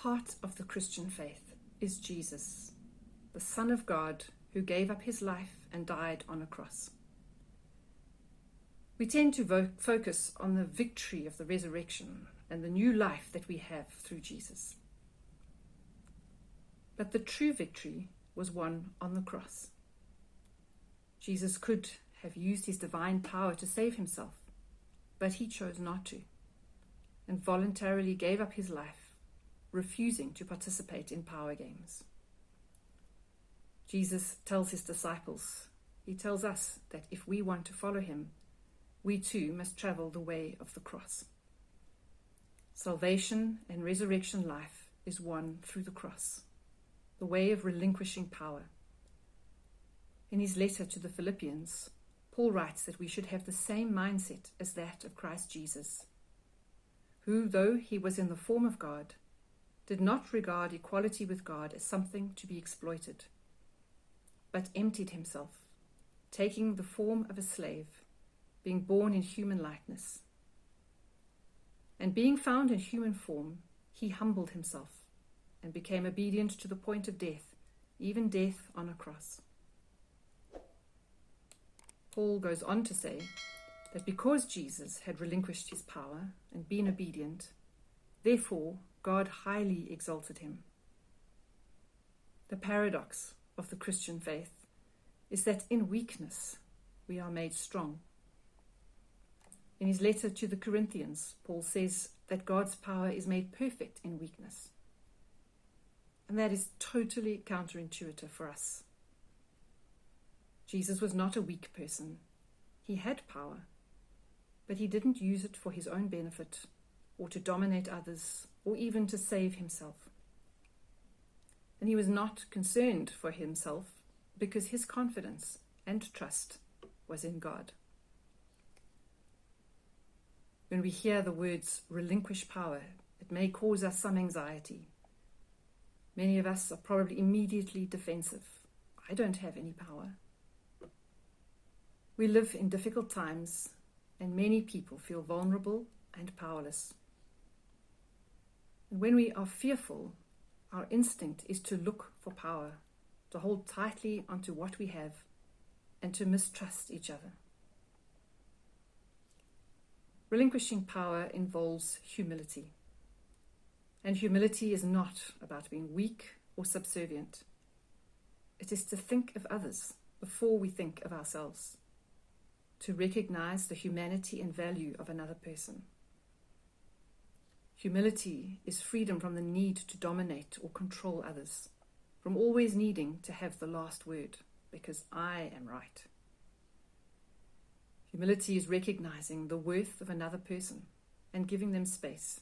heart of the Christian faith is Jesus, the Son of God who gave up his life and died on a cross. We tend to focus on the victory of the resurrection and the new life that we have through Jesus. But the true victory was won on the cross. Jesus could have used his divine power to save himself, but he chose not to, and voluntarily gave up his life, refusing to participate in power games. Jesus tells his disciples, he tells us that if we want to follow him, we too must travel the way of the cross. Salvation and resurrection life is won through the cross, the way of relinquishing power. In his letter to the Philippians, Paul writes that we should have the same mindset as that of Christ Jesus, who, though he was in the form of God, did not regard equality with God as something to be exploited, but emptied himself, taking the form of a slave, being born in human likeness. And being found in human form, he humbled himself and became obedient to the point of death, even death on a cross. Paul goes on to say that because Jesus had relinquished his power and been obedient, therefore God highly exalted him. The paradox of the Christian faith is that in weakness we are made strong. In his letter to the Corinthians, Paul says that God's power is made perfect in weakness. And that is totally counterintuitive for us. Jesus was not a weak person. He had power, but he didn't use it for his own benefit or to dominate others or even to save himself. And he was not concerned for himself because his confidence and trust was in God. When we hear the words relinquish power, it may cause us some anxiety. Many of us are probably immediately defensive. I don't have any power. We live in difficult times, and many people feel vulnerable and powerless. And when we are fearful, our instinct is to look for power, to hold tightly onto what we have, and to mistrust each other. Relinquishing power involves humility. And humility is not about being weak or subservient. It is to think of others before we think of ourselves, to recognize the humanity and value of another person. Humility is freedom from the need to dominate or control others, from always needing to have the last word, because I am right. Humility is recognizing the worth of another person and giving them space,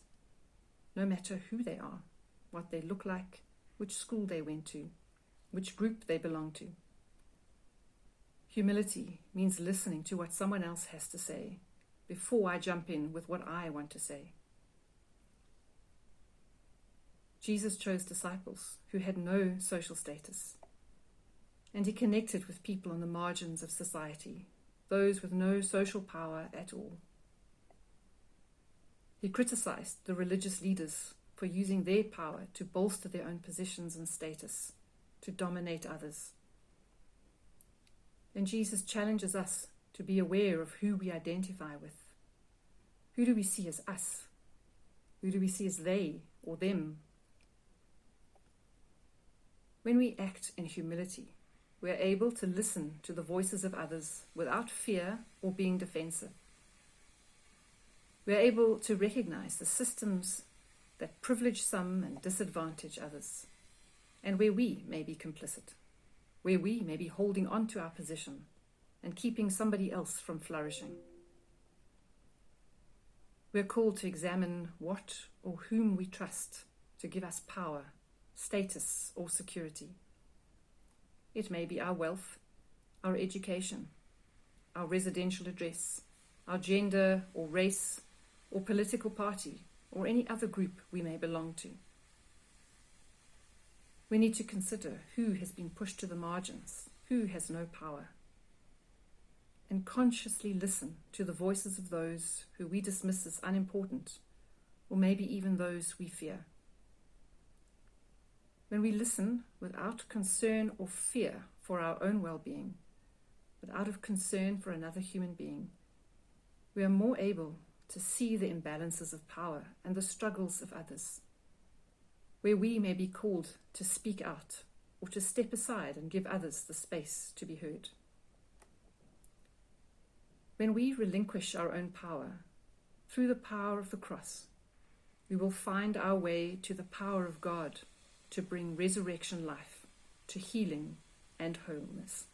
no matter who they are, what they look like, which school they went to, which group they belong to. Humility means listening to what someone else has to say before I jump in with what I want to say. Jesus chose disciples who had no social status, and he connected with people on the margins of society, those with no social power at all. He criticized the religious leaders for using their power to bolster their own positions and status, to dominate others. And Jesus challenges us to be aware of who we identify with. Who do we see as us? Who do we see as they or them? When we act in humility, we are able to listen to the voices of others without fear or being defensive. We are able to recognize the systems that privilege some and disadvantage others, and where we may be complicit, where we may be holding on to our position and keeping somebody else from flourishing. We are called to examine what or whom we trust to give us power, status, or security. It may be our wealth, our education, our residential address, our gender or race or political party, or any other group we may belong to. We need to consider who has been pushed to the margins, who has no power, and consciously listen to the voices of those who we dismiss as unimportant, or maybe even those we fear. When we listen without concern or fear for our own well-being, but out of concern for another human being, we are more able to see the imbalances of power and the struggles of others, where we may be called to speak out or to step aside and give others the space to be heard. When we relinquish our own power, through the power of the cross, we will find our way to the power of God to bring resurrection life, to healing and wholeness.